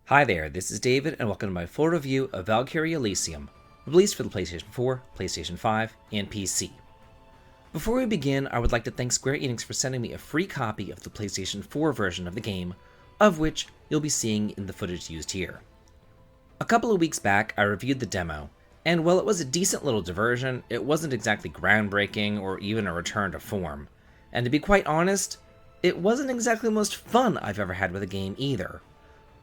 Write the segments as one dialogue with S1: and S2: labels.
S1: Hi there, this is David, and welcome to my full review of Valkyrie ELYSIUM, released for the PlayStation 4, PlayStation 5, and PC. Before we begin, I would like to thank Square Enix for sending me a free copy of the PlayStation 4 version of the game, of which you'll be seeing in the footage used here. A couple of weeks back, I reviewed the demo, and while it was a decent little diversion, it wasn't exactly groundbreaking or even a return to form. And to be quite honest, it wasn't exactly the most fun I've ever had with a game either.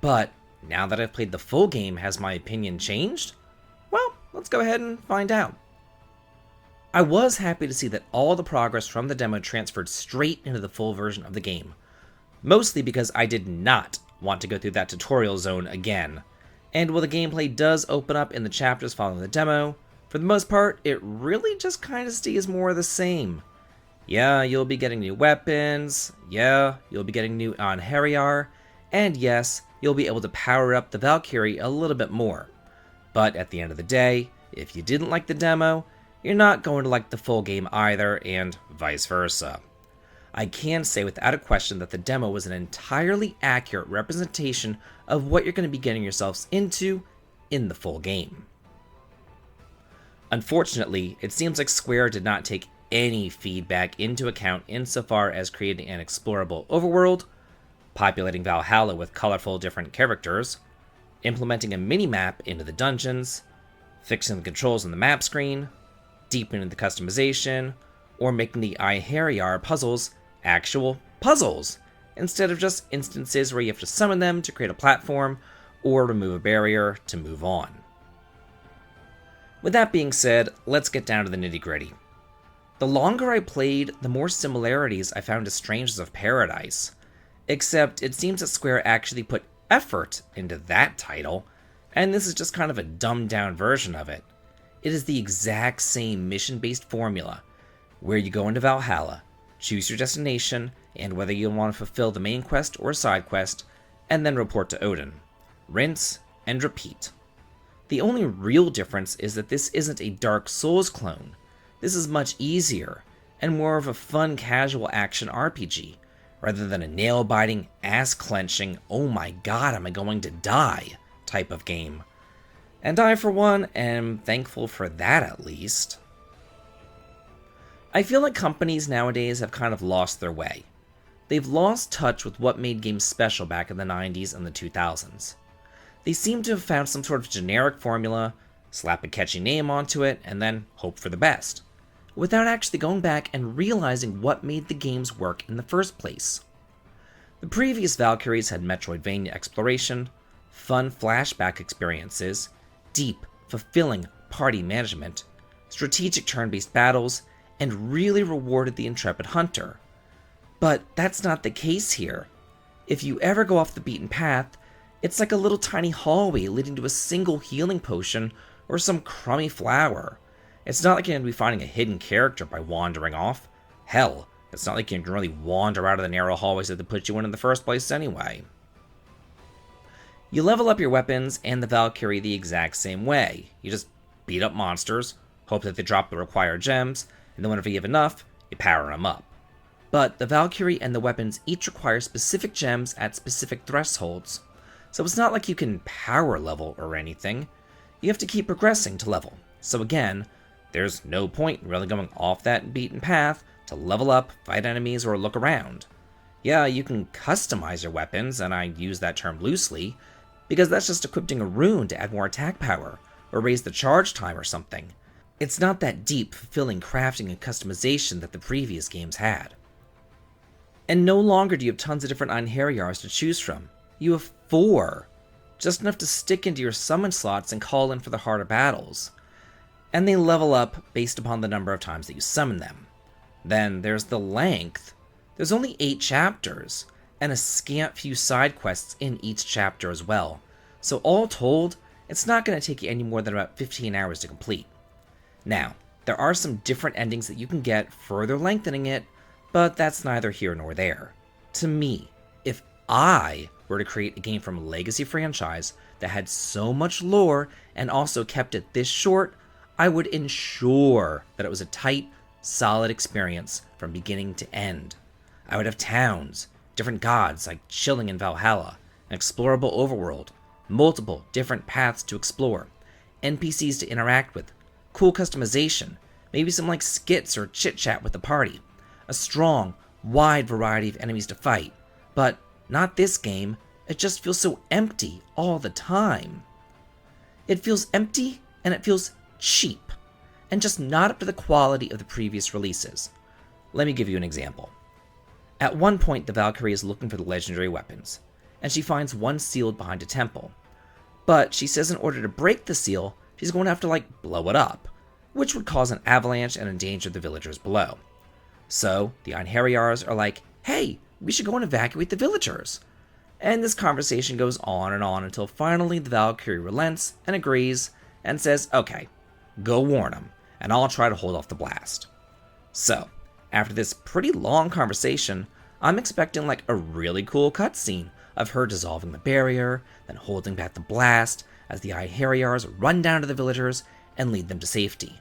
S1: But now that I've played the full game, has my opinion changed? Well, let's go ahead and find out. I was happy to see that all the progress from the demo transferred straight into the full version of the game, mostly because I did not want to go through that tutorial zone again. And while the gameplay does open up in the chapters following the demo, for the most part, it really just kind of stays more of the same. Yeah, you'll be getting new weapons, yeah, you'll be getting new VALKYRIE, and yes, you'll be able to power up the Valkyrie a little bit more. But at the end of the day, if you didn't like the demo, you're not going to like the full game either, and vice versa. I can say without a question that the demo was an entirely accurate representation of what you're going to be getting yourselves into in the full game. Unfortunately, it seems like Square did not take any feedback into account insofar as creating an explorable overworld, populating Valhalla with colorful different characters, implementing a mini-map into the dungeons, fixing the controls on the map screen, deepening the customization, or making the VALKYRIE puzzles actual puzzles, instead of just instances where you have to summon them to create a platform or remove a barrier to move on. With that being said, let's get down to the nitty-gritty. The longer I played, the more similarities I found to Strangers of Paradise. Except it seems that Square actually put effort into that title, and this is just kind of a dumbed down version of it. It is the exact same mission-based formula, where you go into Valhalla, choose your destination, and whether you want to fulfill the main quest or side quest, and then report to Odin. Rinse and repeat. The only real difference is that this isn't a Dark Souls clone. This is much easier, and more of a fun casual action RPG, rather than a nail-biting, ass-clenching, oh my god, am I going to die type of game. And I, for one, am thankful for that at least. I feel like companies nowadays have kind of lost their way. They've lost touch with what made games special back in the 90s and the 2000s. They seem to have found some sort of generic formula, slap a catchy name onto it, and then hope for the best, without actually going back and realizing what made the games work in the first place. The previous Valkyries had Metroidvania exploration, fun flashback experiences, deep, fulfilling party management, strategic turn-based battles, and really rewarded the intrepid hunter. But that's not the case here. If you ever go off the beaten path, it's like a little tiny hallway leading to a single healing potion or some crummy flower. It's not like you're going to be finding a hidden character by wandering off. Hell, it's not like you can really wander out of the narrow hallways that they put you in the first place anyway. You level up your weapons and the Valkyrie the exact same way. You just beat up monsters, hope that they drop the required gems, and then whenever you have enough, you power them up. But the Valkyrie and the weapons each require specific gems at specific thresholds, so it's not like you can power level or anything. You have to keep progressing to level. So again, there's no point in really going off that beaten path to level up, fight enemies, or look around. Yeah, you can customize your weapons, and I use that term loosely, because that's just equipping a rune to add more attack power, or raise the charge time or something. It's not that deep, fulfilling crafting and customization that the previous games had. And no longer do you have tons of different VALKYRIEs to choose from. You have 4, just enough to stick into your summon slots and call in for the harder battles. And they level up based upon the number of times that you summon them. Then there's the length. There's only 8 chapters, and a scant few side quests in each chapter as well. So all told, it's not going to take you any more than about 15 hours to complete. Now, there are some different endings that you can get, further lengthening it, but that's neither here nor there. To me, if I were to create a game from a legacy franchise that had so much lore and also kept it this short, I would ensure that it was a tight, solid experience from beginning to end. I would have towns, different gods like chilling in Valhalla, an explorable overworld, multiple different paths to explore, NPCs to interact with, cool customization, maybe some like skits or chit-chat with the party, a strong, wide variety of enemies to fight. But not this game. It just feels so empty all the time. It feels empty and it feels cheap, and just not up to the quality of the previous releases. Let me give you an example. At one point, the Valkyrie is looking for the legendary weapons, and she finds one sealed behind a temple. But she says in order to break the seal, she's going to have to blow it up, which would cause an avalanche and endanger the villagers below. So the Einherjars are like, hey, we should go and evacuate the villagers. And this conversation goes on and on until finally the Valkyrie relents and agrees and says, okay, go warn them, and I'll try to hold off the blast. So, after this pretty long conversation, I'm expecting a really cool cutscene of her dissolving the barrier, then holding back the blast as the Einherjars run down to the villagers and lead them to safety.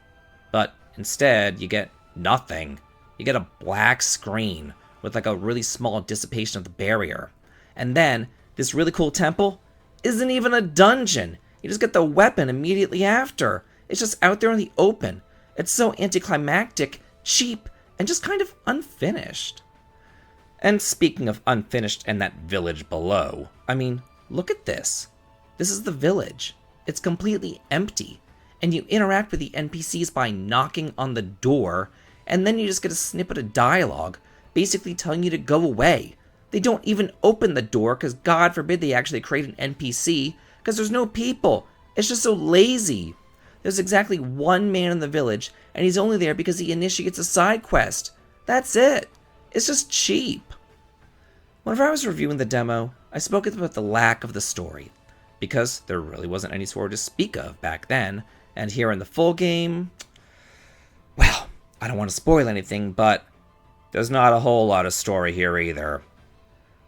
S1: But instead, you get nothing. You get a black screen with a really small dissipation of the barrier. And then, this really cool temple isn't even a dungeon. You just get the weapon immediately after. It's just out there in the open. It's so anticlimactic, cheap, and just kind of unfinished. And speaking of unfinished and that village below, I mean, look at this. This is the village. It's completely empty. And you interact with the NPCs by knocking on the door, and then you just get a snippet of dialogue, basically telling you to go away. They don't even open the door, because God forbid they actually create an NPC, because there's no people. It's just so lazy. There's exactly one man in the village, and he's only there because he initiates a side quest. That's it. It's just cheap. Whenever I was reviewing the demo, I spoke about the lack of the story, because there really wasn't any story to speak of back then, and here in the full game, well, I don't want to spoil anything, but there's not a whole lot of story here either.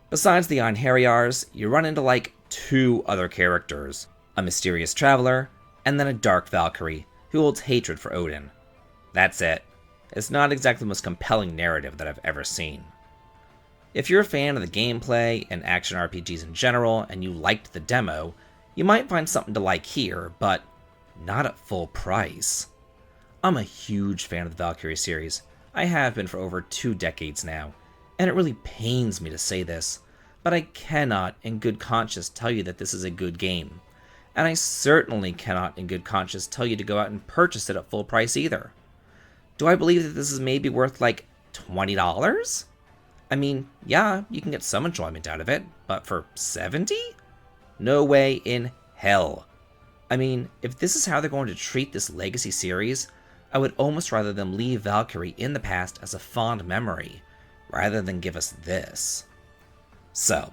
S1: Besides the Einherjars, you run into two other characters, a mysterious traveler, and then a dark Valkyrie who holds hatred for Odin. That's it. It's not exactly the most compelling narrative that I've ever seen. If you're a fan of the gameplay and action RPGs in general and you liked the demo, you might find something to like here, but not at full price. I'm a huge fan of the Valkyrie series. I have been for over 2 decades now, and it really pains me to say this, but I cannot in good conscience tell you that this is a good game. And I certainly cannot in good conscience tell you to go out and purchase it at full price either. Do I believe that this is maybe worth $20? I mean, yeah, you can get some enjoyment out of it, but for $70? No way in hell. I mean, if this is how they're going to treat this legacy series, I would almost rather them leave Valkyrie in the past as a fond memory, rather than give us this. So,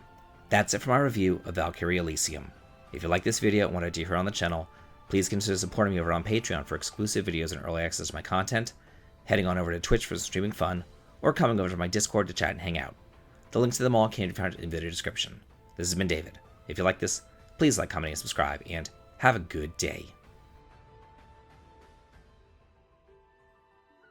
S1: that's it for my review of Valkyrie Elysium. If you like this video and want to do here on the channel, please consider supporting me over on Patreon for exclusive videos and early access to my content, heading on over to Twitch for streaming fun, or coming over to my Discord to chat and hang out. The links to them all can be found in the video description. This has been David. If you like this, please like, comment, and subscribe, and have a good day.